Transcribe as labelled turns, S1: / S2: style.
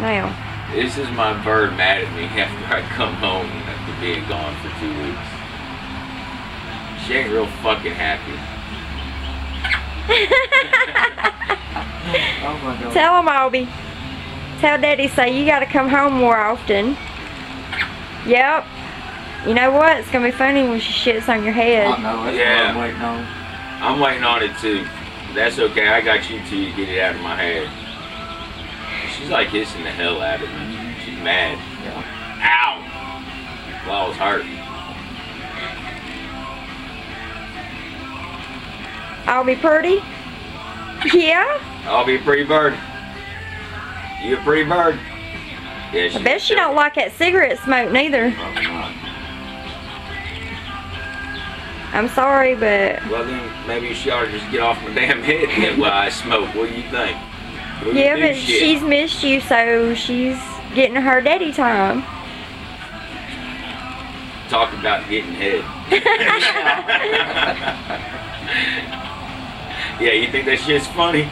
S1: now.
S2: This is my bird mad at me after I come home after being gone for 2 weeks. She ain't real fucking happy.
S3: Oh my God.
S1: Tell him, Albie. Tell Daddy, say you gotta come home more often. Yep. You know what? It's gonna be funny when she shits on your head.
S3: I know, that's
S2: Yeah.
S3: what I'm waiting on.
S2: I'm waiting on it too. That's okay, I got you two to get it out of my head. She's like hissing the hell out of me. She's mad.
S3: Yeah.
S2: Ow! Well, I was hurt.
S1: I'll be pretty. Yeah?
S2: I'll be a pretty bird. You a pretty bird? Yeah,
S1: I bet she don't like that cigarette smoke neither.
S3: Probably not.
S1: I'm sorry, but...
S2: Well then, maybe she ought to just get off my damn head then while I smoke. What do you think? We'll
S1: Yeah,
S2: do
S1: but
S2: shit.
S1: she's missed you, so she's getting her daddy time.
S2: Talk about getting head. Yeah, you think that shit's funny?